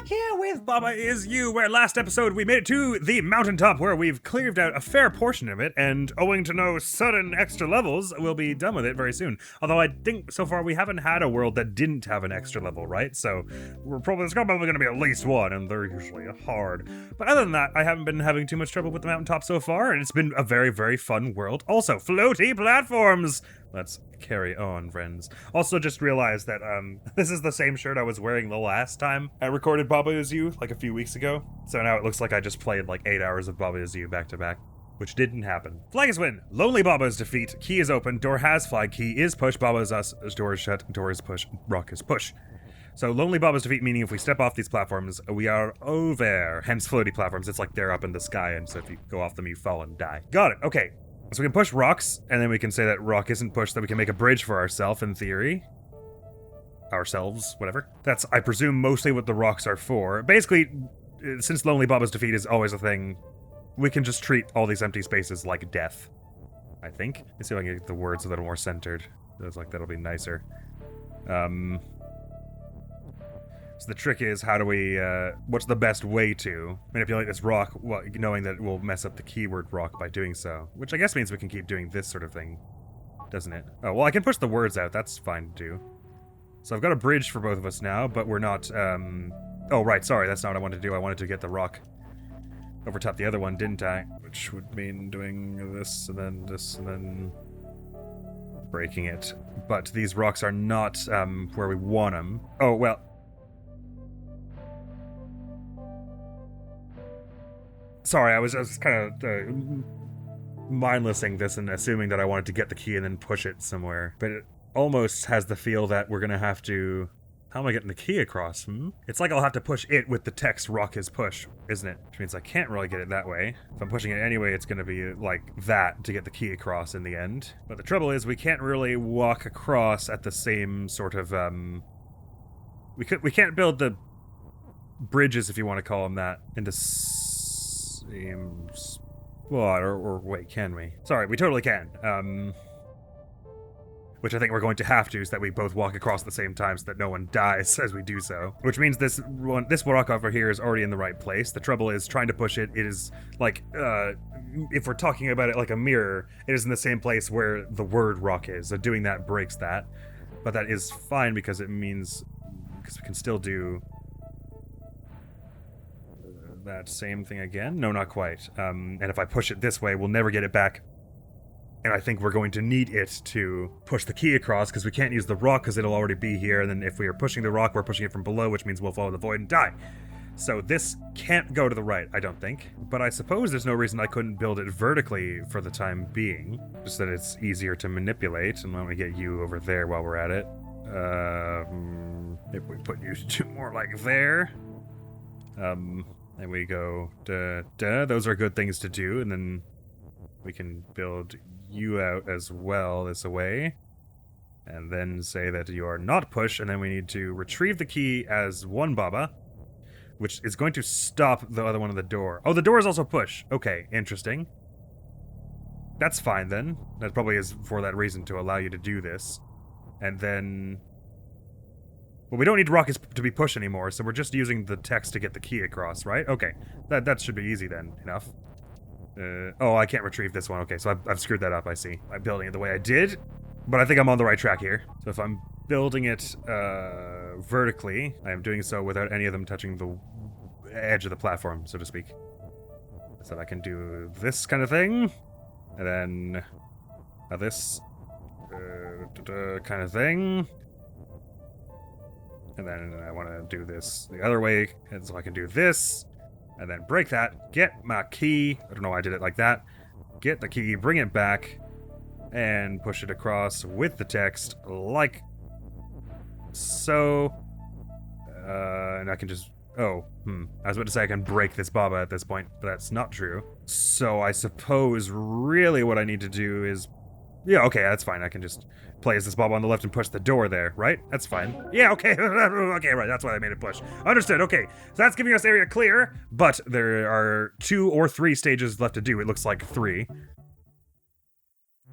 back here with Baba Is You, where last episode we made it to the mountaintop where we've cleared out a fair portion of it, and owing to no sudden extra levels, we'll be done with it very soon. Although I think so far we haven't had a world that didn't have an extra level, right? So there's probably going to be at least one, and they're usually hard. But other than that, I haven't been having too much trouble with the mountaintop so far, and it's been a very, very fun world. Also, floaty platforms! Let's carry on, friends. Also, just realized that this is the same shirt I was wearing the last time I recorded Baba Is You, like a few weeks ago. So now it looks like I just played like 8 hours of Baba Is You back to back, which didn't happen. Flag is win. Lonely Baba's defeat. Key is open. Door has flag. Key is push. Baba is us. Door is shut. Door is push. Rock is push. So Lonely Baba's defeat, meaning if we step off these platforms, we are over. Hence floaty platforms. It's like they're up in the sky, and so if you go off them, you fall and die. Got it. Okay. So we can push rocks, and then we can say that rock isn't pushed, that we can make a bridge for ourselves, in theory. Ourselves, whatever. That's, I presume, mostly what the rocks are for. Basically, since Lonely Baba's defeat is always a thing, we can just treat all these empty spaces like death, I think. Let's see if I can get the words a little more centered. Feels like that'll be nicer. So the trick is, how do we, what's the best way to manipulate this rock, knowing that it will mess up the keyword rock by doing so? Which I guess means we can keep doing this sort of thing, doesn't it? Oh, well, I can push the words out. That's fine to do. So I've got a bridge for both of us now, but we're not, oh, right, sorry, that's not what I wanted to do. I wanted to get the rock over top the other one, didn't I? Which would mean doing this, and then breaking it. But these rocks are not, where we want them. Oh, well. Sorry, I was kind of mindlessing this and assuming that I wanted to get the key and then push it somewhere. But it almost has the feel that we're going to have to... How am I getting the key across? It's like I'll have to push it with the text rock is push, isn't it? Which means I can't really get it that way. If I'm pushing it anyway, it's going to be like that to get the key across in the end. But the trouble is we can't really walk across at the same sort of... We can't build the bridges, if you want to call them that, into... spot, or wait, can we? Sorry, we totally can. Which I think we're going to have to, so that we both walk across at the same time so that no one dies as we do so. Which means this rock over here is already in the right place. The trouble is trying to push it. It is like, if we're talking about it like a mirror, it is in the same place where the word rock is. So doing that breaks that. But that is fine because it means, because we can still do that same thing again? No, not quite. And if I push it this way, we'll never get it back. And I think we're going to need it to push the key across, because we can't use the rock because it'll already be here. And then if we are pushing the rock, we're pushing it from below, which means we'll fall in the void and die. So this can't go to the right, I don't think. But I suppose there's no reason I couldn't build it vertically for the time being. Just that it's easier to manipulate. And let me get you over there while we're at it. If we put you two more like there. And we go, those are good things to do, and then we can build you out as well this way, and then say that you are not push, and then we need to retrieve the key as one Baba, which is going to stop the other one on the door. Oh, the door is also push. Okay, interesting. That's fine then. That probably is for that reason, to allow you to do this. And then... Well, we don't need rockets to be pushed anymore, so we're just using the text to get the key across, right? Okay, that should be easy then, enough. Oh, I can't retrieve this one. Okay, so I've screwed that up, I see. I'm building it the way I did, but I think I'm on the right track here. So if I'm building it vertically, I am doing so without any of them touching the edge of the platform, so to speak. So I can do this kind of thing, and then this kind of thing. And then I want to do this the other way, and so I can do this, and then break that, get my key, I don't know why I did it like that, get the key, bring it back, and push it across with the text, like so, and I can just, I was about to say I can break this Baba at this point, but that's not true. So I suppose really what I need to do is, yeah, okay, that's fine, I can just play as this Baba on the left and push the door there, right? That's fine. Yeah, okay, okay, right, that's why I made it push. Understood, okay. So that's giving us area clear, but there are 2 or 3 stages left to do. It looks like 3.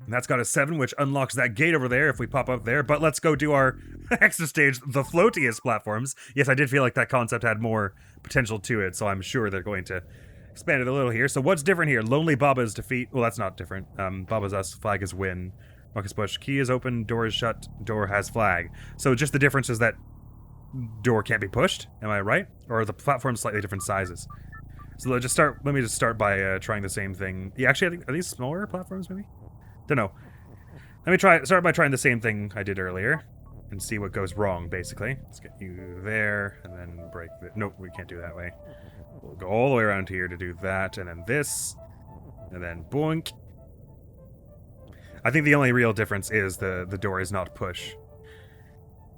And that's got a 7, which unlocks that gate over there if we pop up there. But let's go do our extra stage, the floatiest platforms. Yes, I did feel like that concept had more potential to it, so I'm sure they're going to expand it a little here. So what's different here? Lonely Baba's defeat. Well, that's not different. Baba's us, flag is win. Rock is push. Key is open, door is shut, door has flag. So just the difference is that door can't be pushed. Am I right? Or are the platforms slightly different sizes? So let me just start by trying the same thing. Yeah, actually, I think, are these smaller platforms maybe? Don't know. Let me start by trying the same thing I did earlier and see what goes wrong, basically. Let's get you there and then break the... Nope, we can't do that way. We'll go all the way around here to do that, and then this, and then boink. I think the only real difference is the door is not push.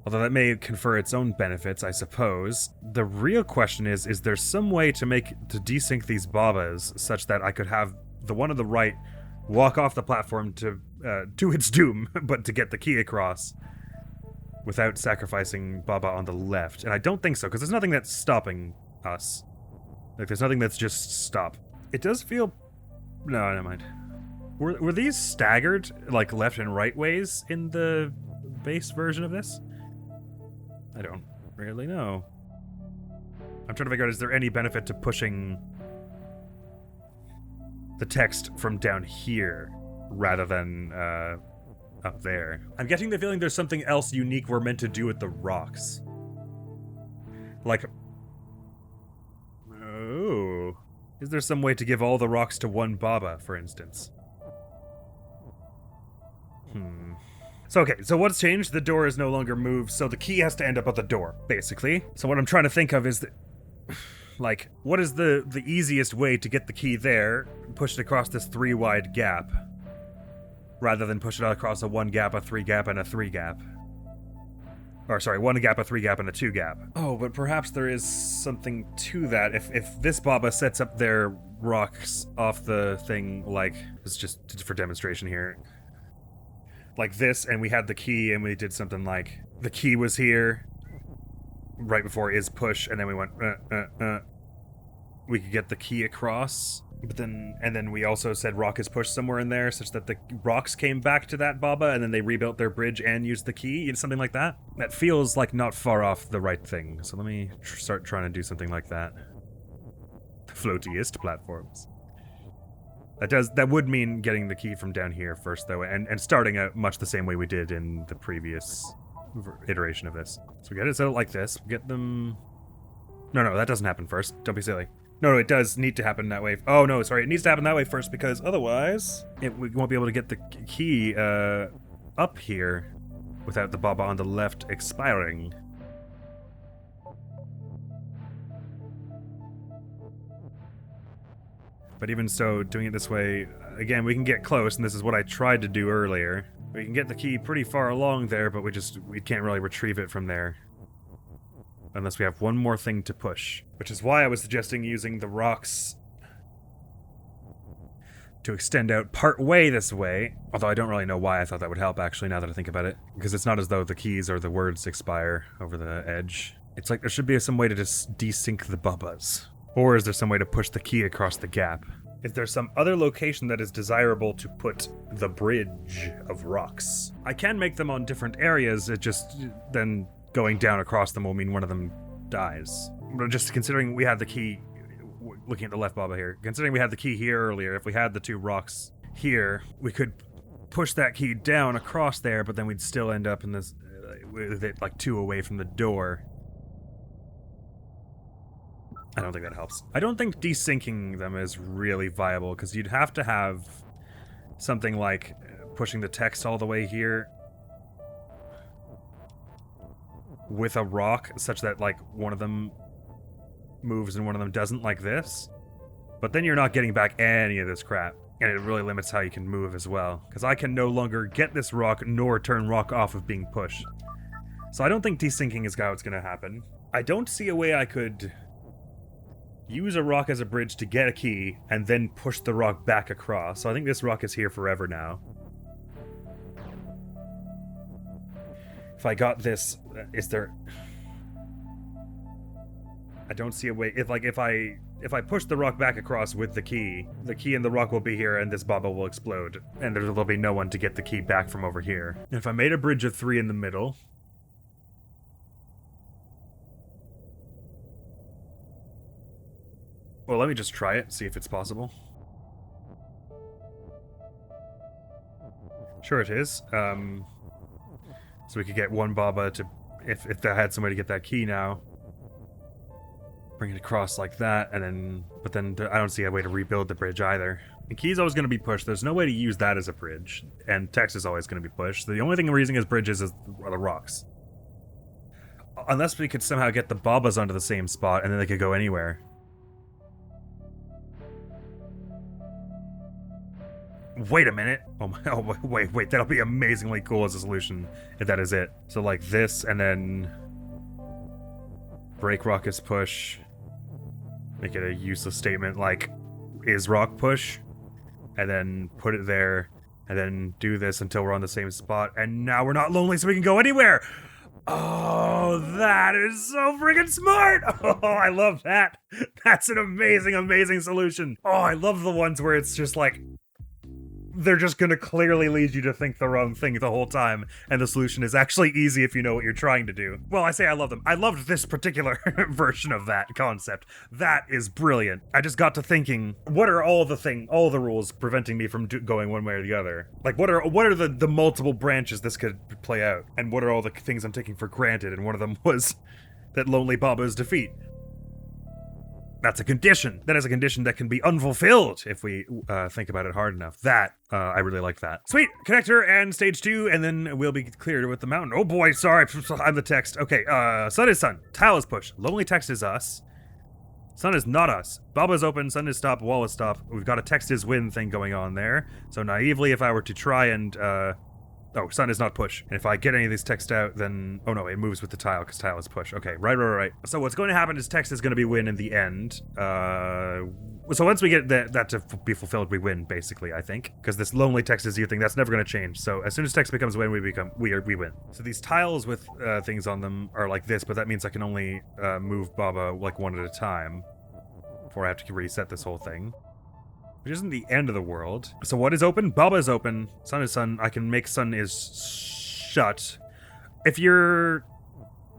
Although that may confer its own benefits, I suppose. The real question is there some way to desync these Babas such that I could have the one on the right walk off the platform to its doom, but to get the key across without sacrificing Baba on the left? And I don't think so, because there's nothing that's stopping us. Like, there's nothing that's just stop. It does feel... No, never mind. Were these staggered, like, left and right ways in the base version of this? I don't really know. I'm trying to figure out, is there any benefit to pushing the text from down here rather than up there? I'm getting the feeling there's something else unique we're meant to do with the rocks. Like... Oh... Is there some way to give all the rocks to one Baba, for instance? So what's changed? The door is no longer moved, so the key has to end up at the door, basically. So what I'm trying to think of is that, like, what is the easiest way to get the key there, push it across this 3-wide gap, rather than push it across a 1 gap, a 3 gap, and a 3 gap? Or, sorry, 1 gap, a 3 gap, and a 2 gap. Oh, but perhaps there is something to that. If this Baba sets up their rocks off the thing, like, it's just for demonstration here, like this, and we had the key, and we did something like, the key was here right before is push, and then we went, we could get the key across, but then we also said rock is push somewhere in there, such that the rocks came back to that Baba, and then they rebuilt their bridge and used the key, something like that. That feels like not far off the right thing, so let me start trying to do something like that. The floatiest platforms. That would mean getting the key from down here first, though, and starting out much the same way we did in the previous iteration of this. So we get it set up like this. Get them... No, that doesn't happen first. Don't be silly. No, it does need to happen that way. Oh, no, sorry. It needs to happen that way first, because otherwise we won't be able to get the key up here without the Baba on the left expiring. But even so, doing it this way, again, we can get close, and this is what I tried to do earlier. We can get the key pretty far along there, but we can't really retrieve it from there. Unless we have one more thing to push. Which is why I was suggesting using the rocks to extend out part way this way. Although I don't really know why I thought that would help, actually, now that I think about it. Because it's not as though the keys or the words expire over the edge. It's like there should be some way to just desync the Babas. Or is there some way to push the key across the gap? Is there some other location that is desirable to put the bridge of rocks? I can make them on different areas, it just then going down across them will mean one of them dies. But just considering we had the key, looking at the left Baba here, considering we had the key here earlier, if we had the 2 rocks here, we could push that key down across there, but then we'd still end up in this, with it like 2 away from the door. I don't think that helps. I don't think desyncing them is really viable, because you'd have to have something like pushing the text all the way here with a rock, such that, like, one of them moves and one of them doesn't, like this. But then you're not getting back any of this crap, and it really limits how you can move as well, because I can no longer get this rock nor turn rock off of being pushed. So I don't think desyncing is how it's going to happen. I don't see a way I could use a rock as a bridge to get a key, and then push the rock back across. So I think this rock is here forever now. If I got this, is there... I don't see a way. If I push the rock back across with the key and the rock will be here, and this Baba will explode, and there'll be no one to get the key back from over here. And if I made a bridge of 3 in the middle. Well, let me just try it, see if it's possible. Sure it is. So we could get one Baba to, if I had somebody to get that key now, bring it across like that, and then, but then I don't see a way to rebuild the bridge either. The key's always going to be pushed. There's no way to use that as a bridge, and text is always going to be pushed. The only thing we're using as bridges are the rocks. Unless we could somehow get the Babas onto the same spot, and then they could go anywhere. Wait a minute. Oh, wait, that'll be amazingly cool as a solution, if that is it. So like this, and then break rock is push. Make it a useless statement like is rock push, and then put it there, and then do this until we're on the same spot, and now we're not lonely so we can go anywhere. Oh, that is so freaking smart. Oh, I love that. That's an amazing solution. Oh, I love the ones where it's just like they're just gonna clearly lead you to think the wrong thing the whole time, and the solution is actually easy if you know what you're trying to do. Well, I say I love them. I loved this particular version of that concept. That is brilliant. I just got to thinking, what are all the rules preventing me from going one way or the other? Like, what are the multiple branches this could play out? And what are all the things I'm taking for granted? And one of them was that Lonely Baba's defeat. That's a condition. That is a condition that can be unfulfilled if we think about it hard enough. That, I really like that. Sweet! Connector and stage 2, and then we'll be cleared with the mountain. Oh boy, sorry, I'm the text. Okay, sun is sun. Tile is push. Lonely text is us. Sun is not us. Baba's open, sun is stop, wall is stop. We've got a text is win thing going on there. So naively, if I were to try and, oh, sun is not push. And if I get any of these text out, then... Oh no, it moves with the tile, because tile is push. Okay, right. So what's going to happen is text is going to be win in the end. So once we get that to be fulfilled, we win, basically, I think. Because this lonely text is you thing, that's never going to change. So as soon as text becomes win, we win. So these tiles with things on them are like this, but that means I can only move Baba like one at a time before I have to reset this whole thing. Which isn't the end of the world. So what is open? Baba is open. Sun is sun. I can make sun is shut. If you're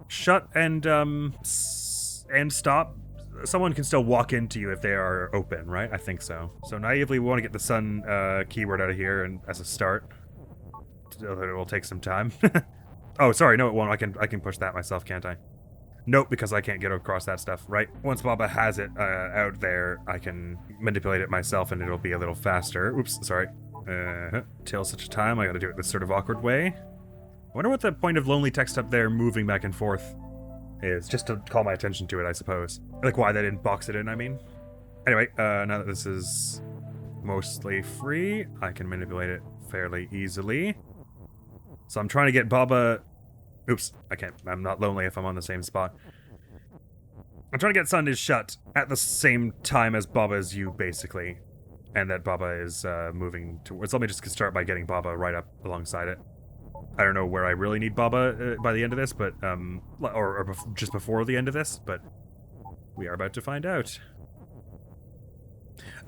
shut and stop, someone can still walk into you if they are open, right? I think so. So naively, we want to get the sun keyword out of here and as a start. It will take some time. Oh, sorry, no, it won't. I can push that myself, can't I? Nope, because I can't get across that stuff, right? Once Baba has it out there, I can manipulate it myself and it'll be a little faster. Oops, sorry. Till such a time, I gotta do it this sort of awkward way. I wonder what the point of lonely text up there moving back and forth is. Just to call my attention to it, I suppose. Like why they didn't box it in, I mean. Anyway, now that this is mostly free, I can manipulate it fairly easily. So I'm trying to get Baba... Oops, I can't. I'm not lonely if I'm on the same spot. I'm trying to get sun is shut at the same time as Baba Is You, basically. And that Baba is moving towards... Let me just start by getting Baba right up alongside it. I don't know where I really need Baba by the end of this, but... or just before the end of this, but... We are about to find out.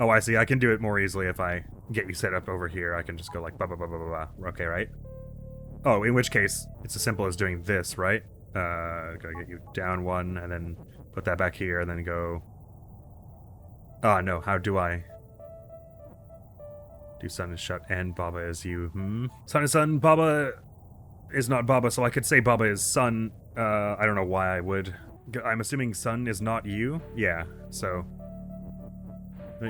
Oh, I see. I can do it more easily if I get you set up over here. I can just go like... Okay, right? Oh, in which case, it's as simple as doing this, right? Gotta get you down one, and then put that back here, and then go... Ah, no, how do I... Do sun is shut and Baba Is You, Sun is sun, Baba is not Baba, so I could say Baba is sun. I don't know why I would. I'm assuming sun is not you? Yeah, so...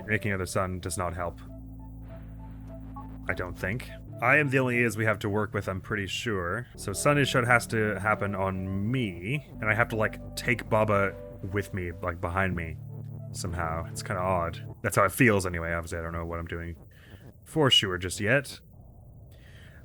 Making other sun does not help. I don't think. I am the only is we have to work with, I'm pretty sure. So sun is shut has to happen on me, and I have to, like, take Baba with me, like, behind me, somehow. It's kind of odd. That's how it feels, anyway. Obviously, I don't know what I'm doing for sure just yet.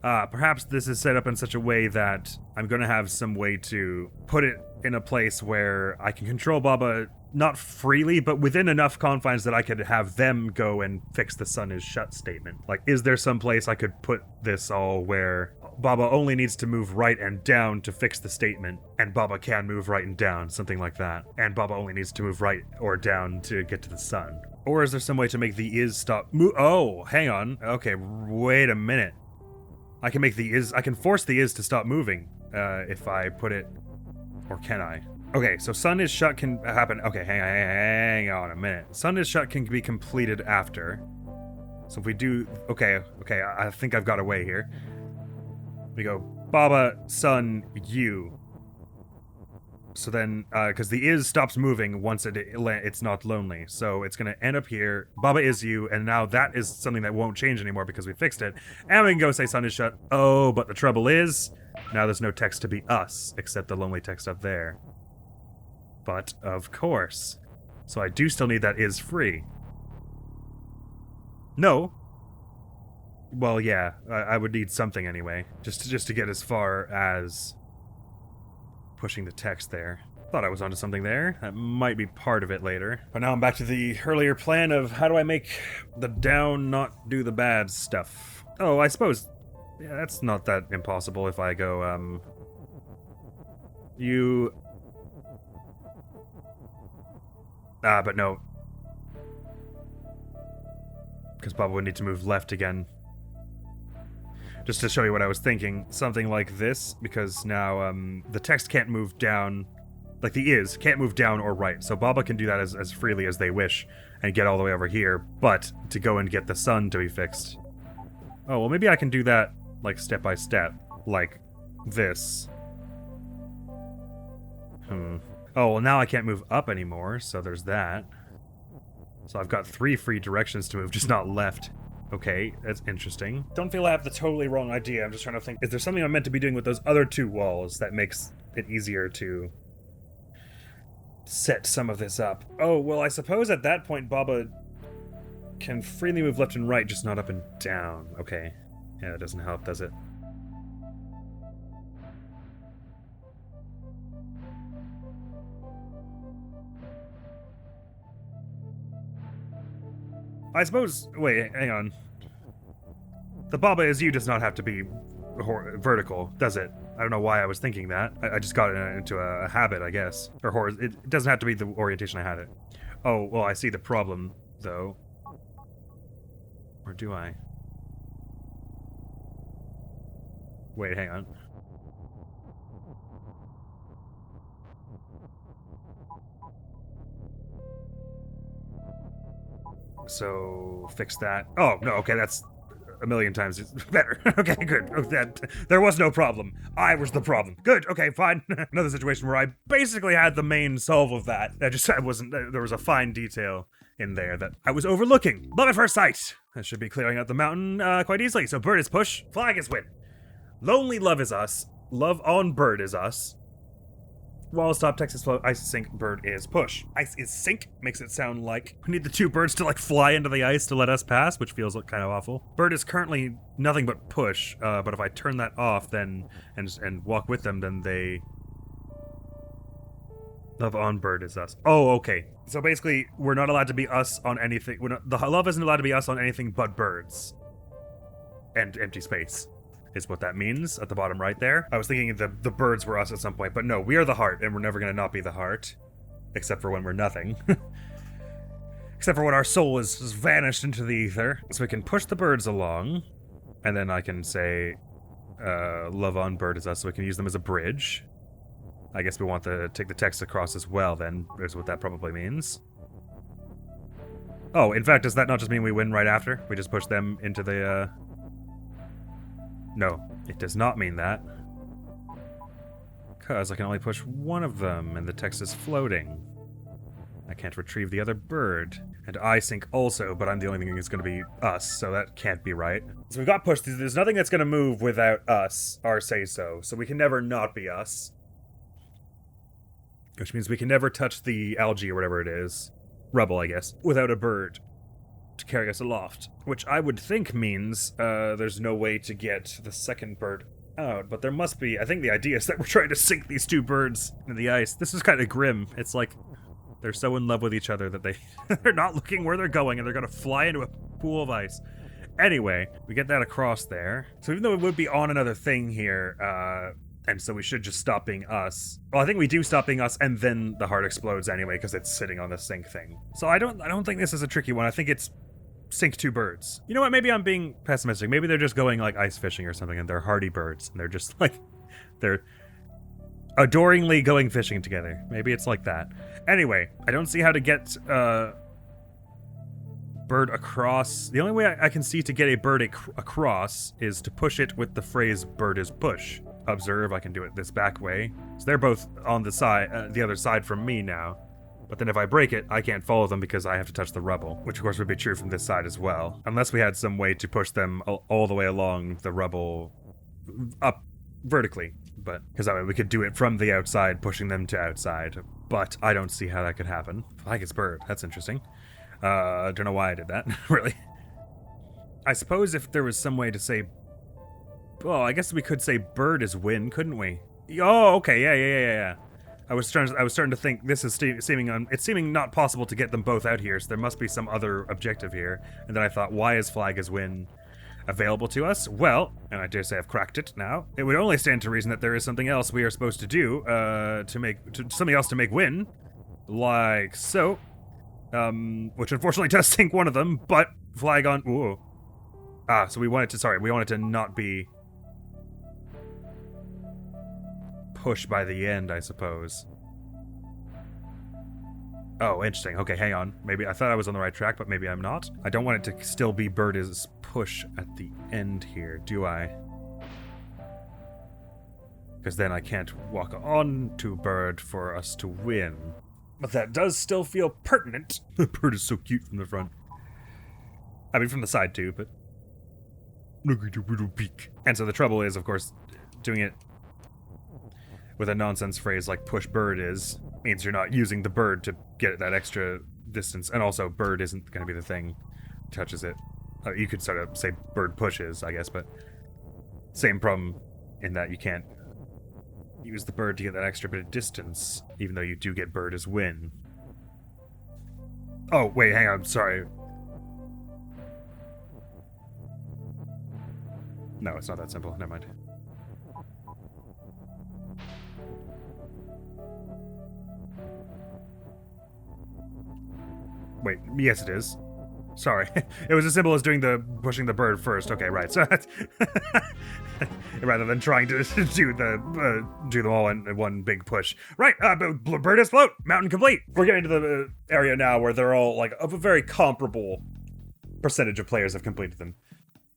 Perhaps this is set up in such a way that I'm going to have some way to put it in a place where I can control Baba not freely, but within enough confines that I could have them go and fix the sun is shut statement. Like, is there some place I could put this all where Baba only needs to move right and down to fix the statement, and Baba can move right and down, something like that. And Baba only needs to move right or down to get to the sun. Or is there some way to make the is stop oh, hang on. Okay, wait a minute. I can make the is, I can force the is to stop moving, if I put it, or can I? Okay, so sun is shut can happen. Okay, hang on a minute. Sun is shut can be completed after. So if we do, okay, I think I've got a way here. We go Baba, sun, you. So then, because the is stops moving once it's not lonely. So it's going to end up here. Baba is you, and now that is something that won't change anymore because we fixed it. And we can go say sun is shut. Oh, but the trouble is, now there's no text to be us, except the lonely text up there. But, of course. So I do still need that is free. No. Well, yeah, I would need something anyway, just to get as far as pushing the text there. Thought I was onto something there. That might be part of it later. But now I'm back to the earlier plan of how do I make the down not do the bad stuff. Oh, I suppose, yeah, that's not that impossible if I go, you... but no. Because Baba would need to move left again. Just to show you what I was thinking, something like this, because now the text can't move down, like the is, can't move down or right, so Baba can do that as freely as they wish, and get all the way over here, but to go and get the sun to be fixed. Oh, well maybe I can do that, like, step by step, like this. Oh, well now I can't move up anymore, so there's that. So I've got 3 free directions to move, just not left. Okay, that's interesting. Don't feel I have the totally wrong idea. I'm just trying to think, is there something I'm meant to be doing with those other 2 walls that makes it easier to set some of this up? Oh, well, I suppose at that point Baba can freely move left and right, just not up and down. Okay. Yeah, that doesn't help, does it? I suppose... Wait, hang on. The Baba Is You does not have to be vertical, does it? I don't know why I was thinking that. I just got into a habit, I guess. Or it doesn't have to be the orientation I had it. Oh, well, I see the problem, though. Or do I? Wait, hang on. So, fix that. Oh, no, okay, that's a million times better. Okay, good. There was no problem. I was the problem. Good, okay, fine. Another situation where I basically had the main solve of that. I wasn't, there was a fine detail in there that I was overlooking. Love at first sight. That should be clearing out the mountain quite easily. So bird is push, flag is win. Lonely love is us. Love on bird is us. Wall stop, text is float, ice is sink, bird is push. Ice is sink makes it sound like we need the 2 birds to like fly into the ice to let us pass, which feels kind of awful. Bird is currently nothing but push, but if I turn that off then and walk with them, then they... Love on bird is us. Oh, okay. So basically, we're not allowed to be us on anything. The love isn't allowed to be us on anything but birds. And empty space is what that means at the bottom right there. I was thinking the birds were us at some point, but no, we are the heart, and we're never going to not be the heart. Except for when we're nothing. Except for when our soul is vanished into the ether. So we can push the birds along, and then I can say, love on bird is us, so we can use them as a bridge. I guess we want to take the text across as well, then, is what that probably means. Oh, in fact, does that not just mean we win right after? We just push them into the, No, it does not mean that. Because I can only push one of them, and the text is floating. I can't retrieve the other bird. And I sink also, but I'm the only thing that's going to be us, so that can't be right. So we've got pushed. There's nothing that's going to move without us, our say-so, so we can never not be us. Which means we can never touch the algae or whatever it is. Rubble, I guess. Without a bird to carry us aloft. Which I would think means there's no way to get the second bird out. But there must be. I think the idea is that we're trying to sink these 2 birds in the ice. This is kind of grim. It's like They're so in love with each other that they're not looking where they're going, and they're gonna fly into a pool of ice. Anyway, we get that across there. So even though it would be on another thing here, and so we should just stop being us. Well, I think we do stop being us, and then the heart explodes anyway because it's sitting on the sink thing. So I don't think this is a tricky one. I think it's sink two birds. You know what? Maybe I'm being pessimistic. Maybe they're just going like ice fishing or something, and they're hardy birds, and they're just like they're adoringly going fishing together. Maybe it's like that. Anyway, I don't see how to get bird across. The only way I can see to get a bird across is to push it with the phrase "bird is push." Observe, I can do it this back way. So they're both on the side, the other side from me now. But then if I break it, I can't follow them because I have to touch the rubble, which of course would be true from this side as well. Unless we had some way to push them all the way along the rubble up vertically. But because that way we could do it from the outside, pushing them to outside. But I don't see how that could happen. Flag is bird. That's interesting. I don't know why I did that, really. I suppose if there was some way to say... Well, I guess we could say bird is win, couldn't we? Oh, okay, yeah. I was starting to think this is seeming not possible to get them both out here, so there must be some other objective here. And then I thought, why is flag is win available to us? Well, and I dare say I've cracked it now. It would only stand to reason that there is something else we are supposed to do something else to make win, like so. Which unfortunately does sink one of them, but flag on. Ooh. So we wanted to not be pushed by the end, I suppose. Oh, interesting. Okay, hang on. Maybe I thought I was on the right track, but maybe I'm not. I don't want it to still be bird is push at the end here, do I? Because then I can't walk on to bird for us to win. But that does still feel pertinent. The bird is so cute from the front. I mean, from the side too, but... Look at your little beak. And so the trouble is, of course, doing it with a nonsense phrase like push bird is, means you're not using the bird to get that extra distance. And also, bird isn't going to be the thing touches it. You could sort of say bird pushes, I guess, but same problem in that you can't use the bird to get that extra bit of distance, even though you do get bird as win. Oh, wait, hang on, sorry. No, it's not that simple, never mind. Wait, yes it is. Sorry, it was as simple as pushing the bird first. Okay, right. So that's rather than trying to do them all in one big push. Right, bird is float, mountain complete. We're getting to the area now where they're all like of a very comparable percentage of players have completed them.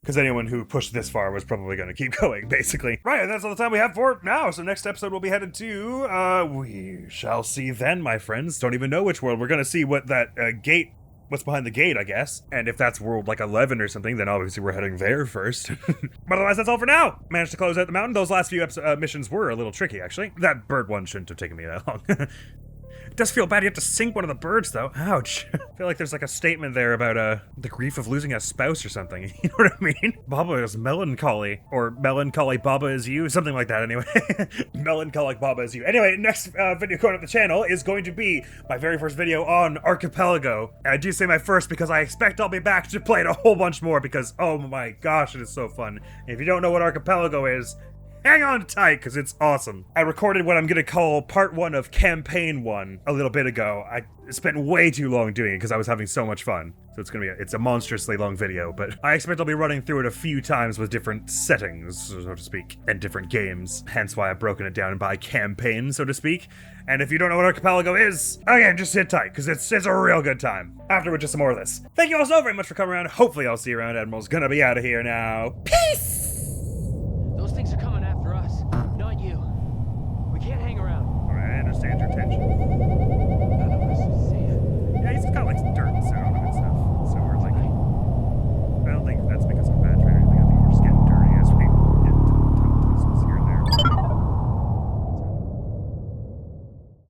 Because anyone who pushed this far was probably going to keep going, basically. Right, and that's all the time we have for now. So next episode we'll be headed to, we shall see then, my friends. Don't even know which world. We're going to see what that what's behind the gate, I guess. And if that's world like 11 or something, then obviously we're heading there first. But otherwise, that's all for now. Managed to close out the mountain. Those last few missions were a little tricky, actually. That bird one shouldn't have taken me that long. It does feel bad you have to sink one of the birds, though. Ouch. I feel like there's like a statement there about the grief of losing a spouse or something. You know what I mean? Baba is melancholy. Or melancholy Baba Is You. Something like that, anyway. Melancholic Baba Is You. Anyway, next video going up the channel is going to be my very first video on Archipelago. And I do say my first because I expect I'll be back to play it a whole bunch more because, oh my gosh, it is so fun. And if you don't know what Archipelago is, hang on tight, because it's awesome. I recorded what I'm going to call part 1 of campaign 1 a little bit ago. I spent way too long doing it because I was having so much fun. So it's a monstrously long video, but I expect I'll be running through it a few times with different settings, so to speak, and different games. Hence why I've broken it down by campaign, so to speak. And if you don't know what Archipelago is, again, just sit tight, because it's a real good time. Afterward, just some more of this. Thank you all so very much for coming around. Hopefully I'll see you around. Admiral's gonna be out of here now. Peace! Those things are coming after us, not you. We can't hang around. Alright, I understand your tension.